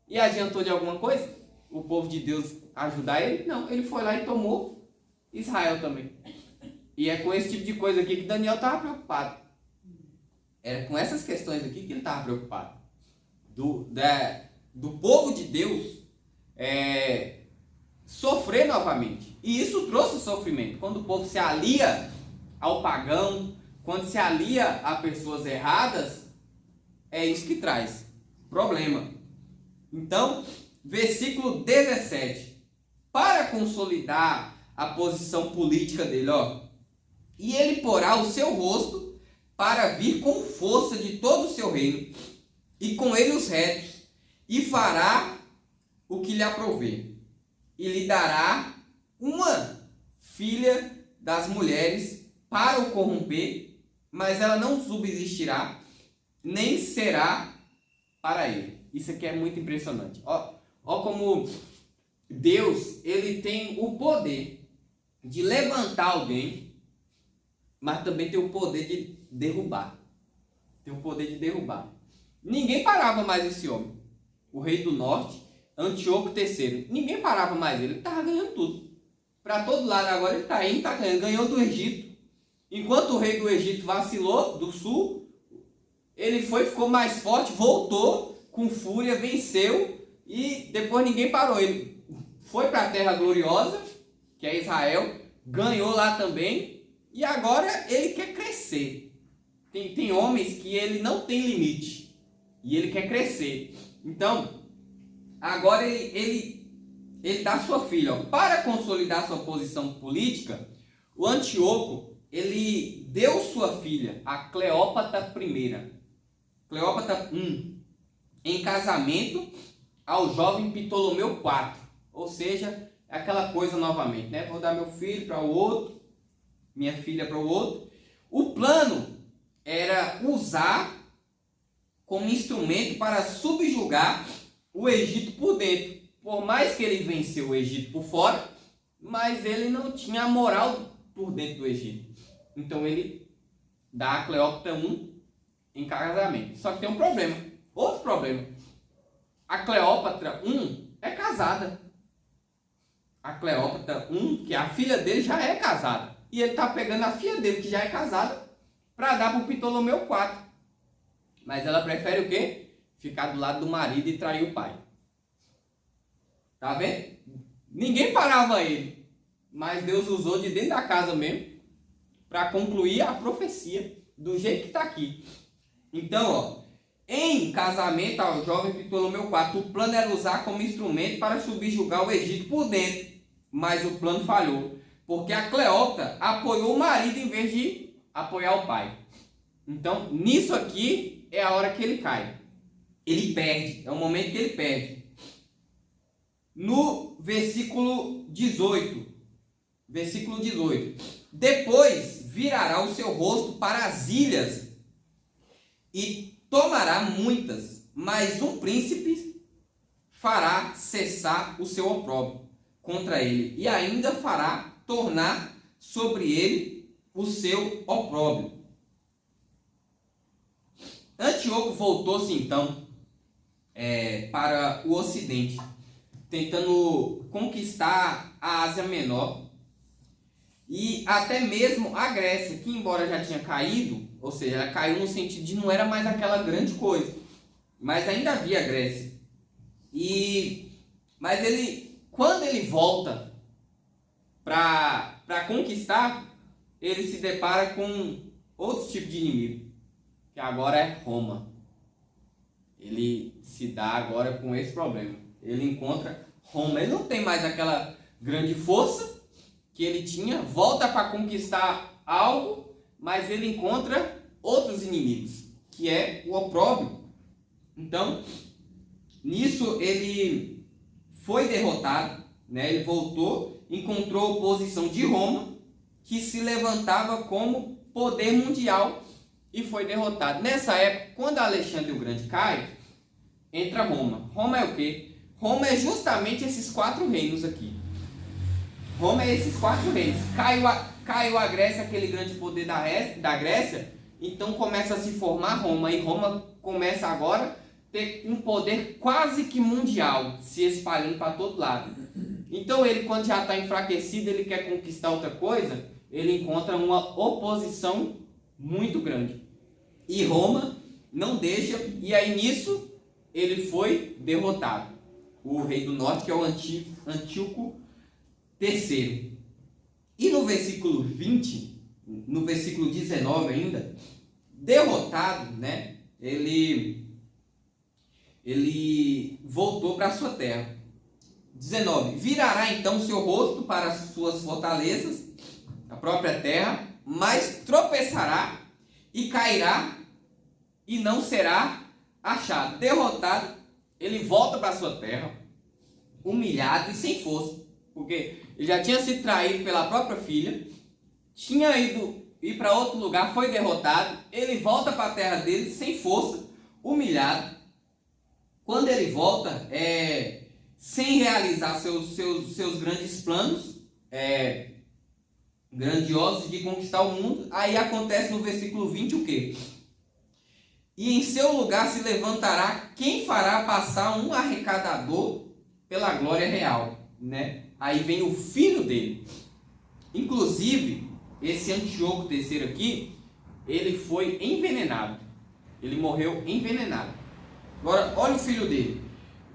e adiantou de alguma coisa? O povo de Deus ajudar ele? Não, ele foi lá e tomou Israel também. E é com esse tipo de coisa aqui que Daniel estava preocupado. Era com essas questões aqui que ele estava preocupado. Do povo de Deus sofrer novamente. E isso trouxe sofrimento. Quando o povo se alia ao pagão, quando se alia a pessoas erradas, é isso que traz problema. Então, versículo 17. Para consolidar a posição política dele, ó. E ele porá o seu rosto para vir com força de todo o seu reino, e com ele os retos, e fará o que lhe aprouver, e lhe dará uma filha das mulheres para o corromper, mas ela não subsistirá, nem será para ele. Isso aqui é muito impressionante. Ó como Deus, ele tem o poder de levantar alguém, mas também tem o poder de derrubar. Tem o poder de derrubar. Ninguém parava mais esse homem. O rei do norte, Antíoco III. Ninguém parava mais ele. Ele estava ganhando tudo. Para todo lado agora ele está indo, está ganhando. Ganhou do Egito. Enquanto o rei do Egito vacilou, do sul, ele ficou mais forte, voltou com fúria, venceu, e depois ninguém parou. Ele foi para a terra gloriosa, que é Israel, ganhou lá também, E agora ele quer crescer. Tem homens que ele não tem limite. E ele quer crescer. Então, agora ele dá sua filha. Ó, para consolidar sua posição política, o Antíoco, ele deu sua filha, a Cleópatra I. Cleópatra I. Em casamento ao jovem Ptolomeu IV. Ou seja, aquela coisa novamente, né? Vou dar meu filho para o outro, minha filha para o outro. O plano era usar como instrumento para subjugar o Egito por dentro. Por mais que ele venceu o Egito por fora, mas ele não tinha a moral por dentro do Egito. Então ele dá a Cleópatra I em casamento. Só que tem um problema, outro problema. A Cleópatra I é casada. A Cleópatra I, que a filha dele já é casada. E ele está pegando a filha dele, que já é casada, para dar para o Ptolomeu IV. Mas ela prefere o quê? Ficar do lado do marido e trair o pai. Tá vendo? Ninguém parava ele. Mas Deus usou de dentro da casa mesmo para concluir a profecia do jeito que está aqui. Então, ó, em casamento ao jovem Ptolomeu IV, o plano era usar como instrumento para subjugar o Egito por dentro. Mas o plano falhou, porque a Cleópatra apoiou o marido em vez de apoiar o pai. Então, nisso aqui é a hora que ele cai. Ele perde, é o momento que ele perde. No versículo 18, depois virará o seu rosto para as ilhas e tomará muitas, mas um príncipe fará cessar o seu opróbrio contra ele, e ainda fará tornar sobre ele o seu opróbrio. Antíoco voltou-se então para o ocidente, tentando conquistar a Ásia Menor e até mesmo a Grécia, que embora já tinha caído, ou seja, ela caiu no sentido de não era mais aquela grande coisa, mas ainda havia a Grécia. Mas quando ele volta para conquistar, ele se depara com outro tipo de inimigo, que agora é Roma. Ele se dá agora com esse problema. Ele encontra Roma. Ele não tem mais aquela grande força que ele tinha, volta para conquistar algo, mas ele encontra outros inimigos, que é o opróbrio. Então, nisso ele foi derrotado, né? Ele voltou, encontrou a oposição de Roma, que se levantava como poder mundial, e foi derrotado. Nessa época, quando Alexandre o Grande cai, entra Roma. Roma é o quê? Roma é justamente esses 4 reinos aqui. Roma é esses 4 reinos. Caiu a Grécia, aquele grande poder da Grécia, então começa a se formar Roma, e Roma começa agora a ter um poder quase que mundial, se espalhando para todo lado. Então ele, quando já está enfraquecido, ele quer conquistar outra coisa, ele encontra uma oposição muito grande. E Roma não deixa, e aí nisso ele foi derrotado. O rei do norte, que é o Antíoco III. E no versículo 20, no versículo 19 ainda, derrotado, né? Ele voltou para a sua terra. 19. Virará então seu rosto para as suas fortalezas, a própria terra, mas tropeçará e cairá e não será achado. Derrotado, ele volta para a sua terra, humilhado e sem força, porque ele já tinha sido traído pela própria filha, tinha ido ir para outro lugar, foi derrotado, ele volta para a terra dele sem força, humilhado. Quando ele volta, sem realizar seus grandes planos, grandiosos de conquistar o mundo, aí acontece no versículo 20 o quê? E em seu lugar se levantará quem fará passar um arrecadador pela glória real, né? Aí vem o filho dele. Inclusive, esse Antíoco III aqui, ele foi envenenado. Ele morreu envenenado. Agora, olha o filho dele.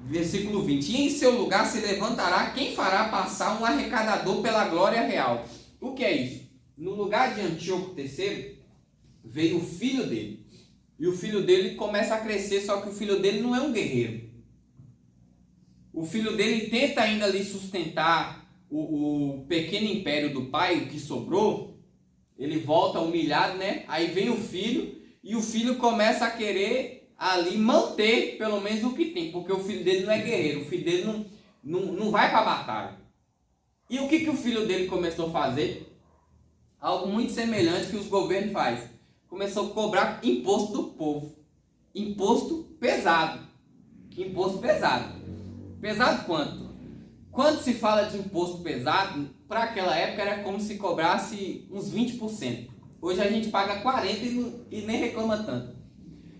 Versículo 20. E em seu lugar se levantará quem fará passar um arrecadador pela glória real. O que é isso? no lugar de Antíoco III, veio o filho dele. E o filho dele começa a crescer, só que o filho dele não é um guerreiro. O filho dele tenta ainda ali sustentar o pequeno império do pai, o que sobrou. Ele volta humilhado, né? Aí vem o filho, e o filho começa a querer ali manter pelo menos o que tem, porque o filho dele não é guerreiro, o filho dele não vai para a batalha. E o que o filho dele começou a fazer? Algo muito semelhante que os governos fazem. Começou a cobrar imposto do povo. Imposto pesado. Imposto pesado. Pesado quanto? Quando se fala de imposto pesado, para aquela época era como se cobrasse uns 20%. Hoje a gente paga 40% e nem reclama tanto.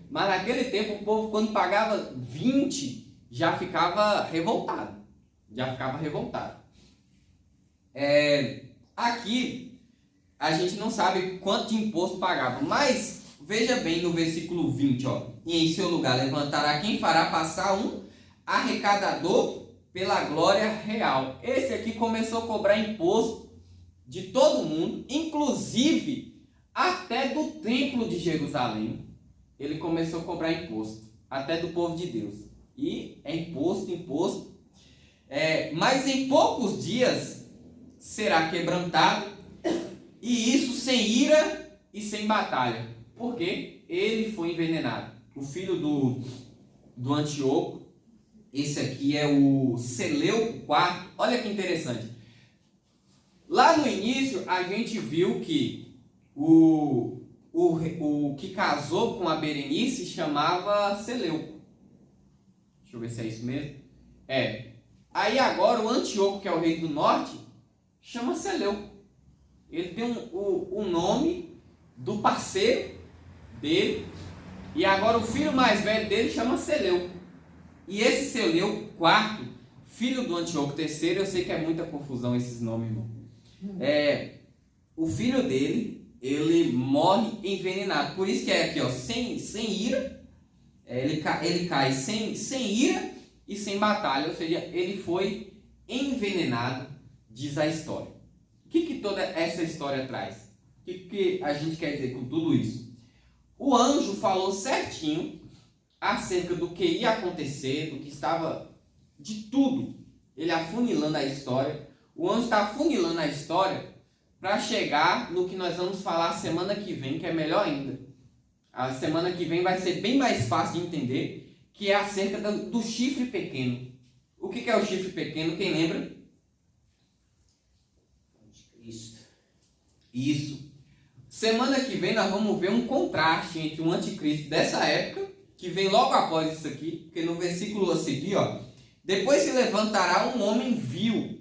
Mas naquele tempo o povo, quando pagava 20%, já ficava revoltado. Aqui a gente não sabe quanto de imposto pagava, mas veja bem no versículo 20, ó. E em seu lugar levantará quem fará passar um arrecadador pela glória real. Esse aqui começou a cobrar imposto de todo mundo, inclusive até do templo de Jerusalém. Ele começou a cobrar imposto, até do povo de Deus. E é imposto. Mas em poucos dias será quebrantado, e isso sem ira e sem batalha. Porque ele foi envenenado. O filho do Antíoco, esse aqui é o Seleuco IV. Olha que interessante. Lá no início a gente viu que o que casou com a Berenice chamava Seleuco. Deixa eu ver se é isso mesmo. Aí agora o Antíoco, que é o rei do norte, chama Seleuco. Ele tem o nome do parceiro dele. E agora o filho mais velho dele chama Seleuco. E esse Seleuco IV, filho do Antíoco III, eu sei que é muita confusão esses nomes, irmão. O filho dele, ele morre envenenado. Por isso que é aqui, ó, sem ira. Ele cai sem ira e sem batalha. Ou seja, ele foi envenenado, diz a história. O que toda essa história traz? O que a gente quer dizer com tudo isso? O anjo falou certinho acerca do que ia acontecer, do que estava, de tudo. Ele afunilando a história. O anjo está afunilando a história para chegar no que nós vamos falar semana que vem, que é melhor ainda. A semana que vem vai ser bem mais fácil de entender, que é acerca do chifre pequeno. O que é o chifre pequeno? Quem lembra? Isso. Semana que vem nós vamos ver um contraste entre o anticristo dessa época, que vem logo após isso aqui, porque no versículo a seguir, ó, depois se levantará um homem vil,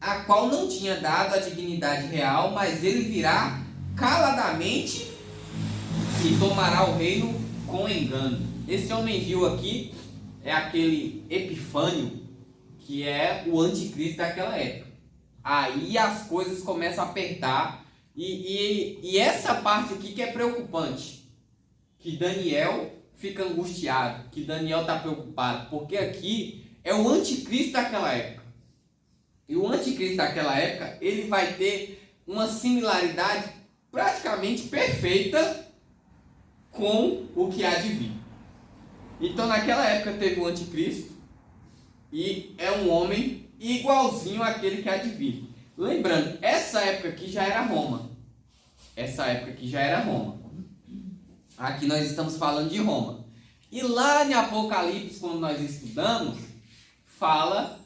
a qual não tinha dado a dignidade real, mas ele virá caladamente e tomará o reino com engano. Esse homem vil aqui é aquele Epifânio, que é o anticristo daquela época. Aí as coisas começam a apertar, e essa parte aqui que é preocupante, que Daniel fica angustiado, que Daniel está preocupado, porque aqui é o anticristo daquela época. E o anticristo daquela época, ele vai ter uma similaridade praticamente perfeita com o que há de vir. Então naquela época teve o anticristo, e é um homem igualzinho àquele que há de vir. Lembrando, essa época aqui já era Roma. Aqui nós estamos falando de Roma. E lá em Apocalipse, quando nós estudamos, fala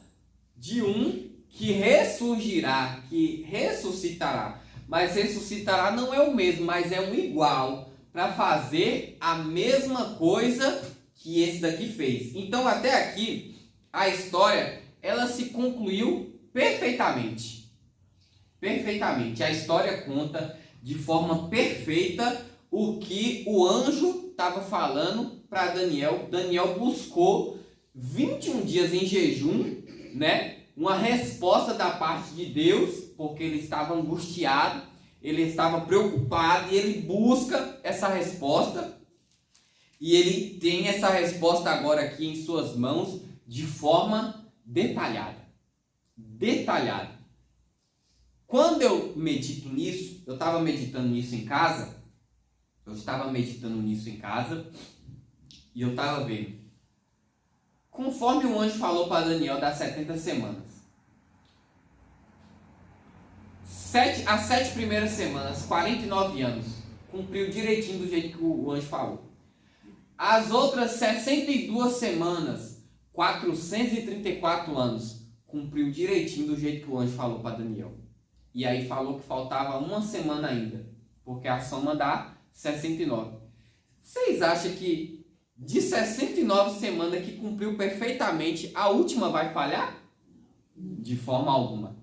de um que ressurgirá, que ressuscitará. Mas ressuscitará não é o mesmo, mas é um igual, para fazer a mesma coisa que esse daqui fez. Então até aqui, a história, ela se concluiu perfeitamente. A história conta de forma perfeita o que o anjo estava falando para Daniel. Daniel buscou 21 dias em jejum, né? Uma resposta da parte de Deus, porque ele estava angustiado, ele estava preocupado, e ele busca essa resposta, e ele tem essa resposta agora aqui em suas mãos de forma detalhada. Quando eu medito nisso, eu estava meditando nisso em casa, e eu estava vendo, conforme o anjo falou para Daniel das 70 semanas, as 7 primeiras semanas, 49 anos, cumpriu direitinho do jeito que o anjo falou. As outras 62 semanas, 434 anos, cumpriu direitinho do jeito que o anjo falou para Daniel. E aí falou que faltava uma semana ainda, porque a soma dá 69. Vocês acham que de 69 semanas que cumpriu perfeitamente, a última vai falhar? De forma alguma.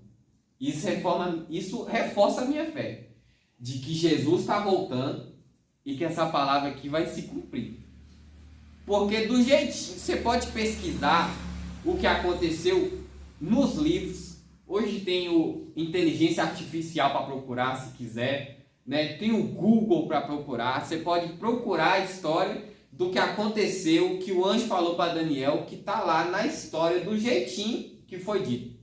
Isso reforça a minha fé, de que Jesus está voltando e que essa palavra aqui vai se cumprir. Porque do jeitinho, você pode pesquisar o que aconteceu nos livros. Hoje tem o inteligência artificial para procurar, se quiser, né? Tem o Google para procurar. Você pode procurar a história do que aconteceu, que o anjo falou para Daniel, que está lá na história do jeitinho que foi dito.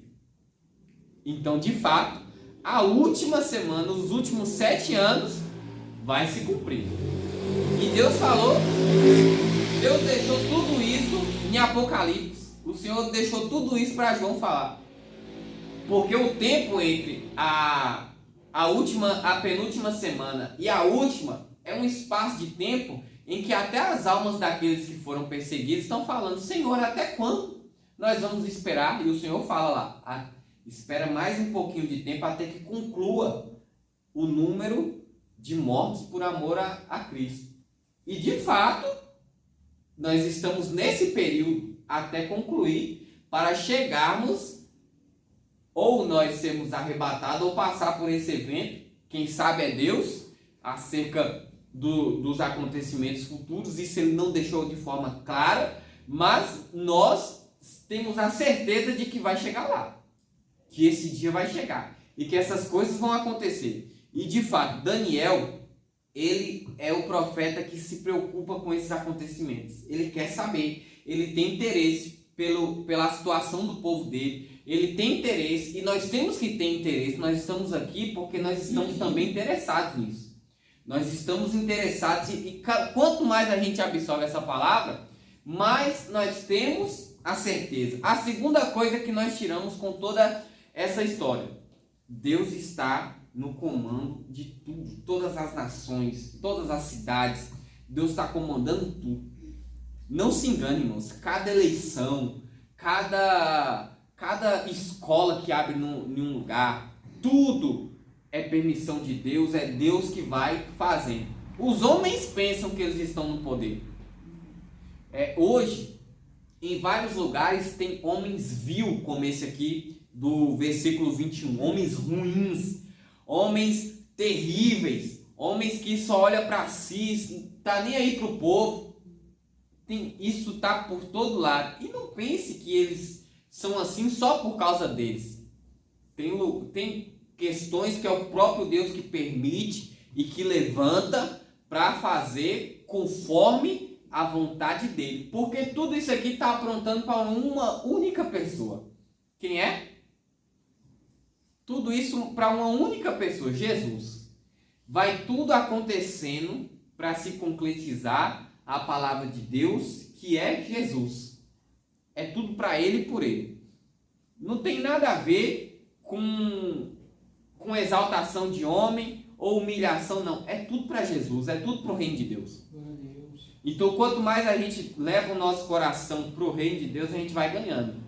Então, de fato, a última semana, os últimos 7 anos, vai se cumprir. E Deus falou, Deus deixou tudo isso em Apocalipse. O Senhor deixou tudo isso para João falar. Porque o tempo entre a penúltima semana e a última é um espaço de tempo em que até as almas daqueles que foram perseguidos estão falando: Senhor, até quando nós vamos esperar? E o Senhor fala lá: espera mais um pouquinho de tempo até que conclua o número de mortos por amor a Cristo. E de fato, nós estamos nesse período até concluir, para chegarmos, ou nós sermos arrebatados, ou passar por esse evento, quem sabe é Deus, acerca dos acontecimentos futuros. Isso ele não deixou de forma clara, mas nós temos a certeza de que vai chegar lá, que esse dia vai chegar, e que essas coisas vão acontecer. E de fato, Daniel, ele é o profeta que se preocupa com esses acontecimentos. Ele quer saber, ele tem interesse pela situação do povo dele, ele tem interesse, e nós temos que ter interesse. Nós estamos aqui porque nós estamos também interessados nisso. Nós estamos interessados, e quanto mais a gente absorve essa palavra, mais nós temos a certeza. A segunda coisa que nós tiramos com toda essa história: Deus está no comando de tudo, todas as nações, todas as cidades. Deus está comandando tudo. Não se engane, irmãos. Cada eleição, cada escola que abre em um lugar, tudo é permissão de Deus, é Deus que vai fazendo. Os homens pensam que eles estão no poder. Hoje, em vários lugares, tem homens vil, como esse aqui do versículo 21, homens ruins, homens terríveis, homens que só olham para si, não tá nem aí para o povo. Isso está por todo lado. E não pense que eles são assim só por causa deles. Tem questões que é o próprio Deus que permite e que levanta para fazer conforme a vontade dele. Porque tudo isso aqui está aprontando para uma única pessoa. Quem é? Tudo isso para uma única pessoa, Jesus. Vai tudo acontecendo para se concretizar a palavra de Deus, que é Jesus. É tudo para ele e por ele. Não tem nada a ver com exaltação de homem ou humilhação, não. É tudo para Jesus, é tudo para o reino de Deus. Então, quanto mais a gente leva o nosso coração para o reino de Deus, a gente vai ganhando.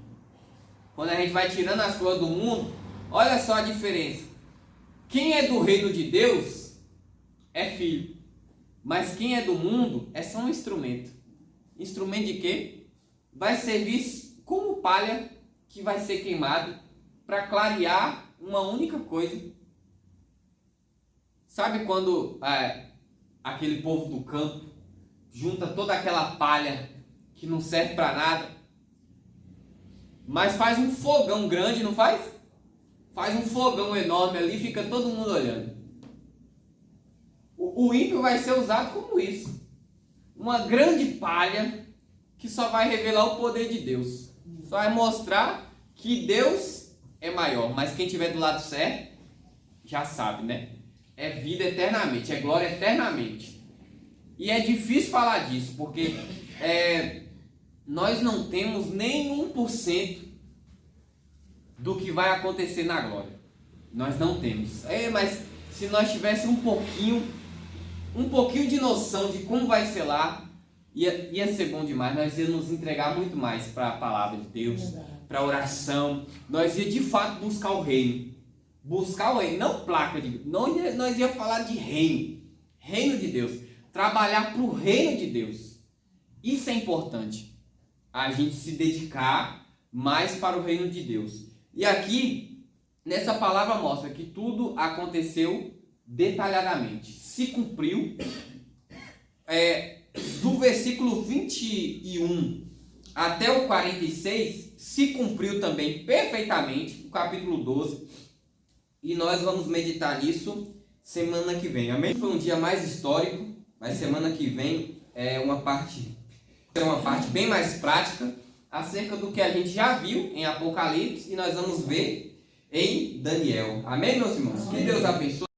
Quando a gente vai tirando as coisas do mundo, olha só a diferença. Quem é do reino de Deus é filho. Mas quem é do mundo é só um instrumento. Instrumento de quê? Vai servir como palha que vai ser queimado para clarear uma única coisa. Sabe quando aquele povo do campo junta toda aquela palha que não serve para nada, mas faz um fogão grande, não faz? Faz um fogão enorme ali, fica todo mundo olhando. O ímpio vai ser usado como isso. Uma grande palha que só vai revelar o poder de Deus. Só vai mostrar que Deus é maior. Mas quem estiver do lado certo já sabe, né? É vida eternamente, é glória eternamente. E é difícil falar disso, porque nós não temos nem 1% do que vai acontecer na glória. Nós não temos. Mas se nós tivéssemos um pouquinho de noção de como vai ser lá, ia ser bom demais. Nós ia nos entregar muito mais para a palavra de Deus, para a oração. Nós ia de fato buscar o reino. Buscar o reino, não placa de... Nós ia falar de reino. Reino de Deus. Trabalhar para o reino de Deus. Isso é importante. A gente se dedicar mais para o reino de Deus. E aqui, nessa palavra mostra que tudo aconteceu detalhadamente. Se cumpriu. Do versículo 21 até o 46, se cumpriu também perfeitamente, o capítulo 12. E nós vamos meditar nisso semana que vem. Amém? Foi um dia mais histórico, mas semana que vem é uma parte bem mais prática acerca do que a gente já viu em Apocalipse e nós vamos ver em Daniel. Amém, meus irmãos? Que Deus abençoe.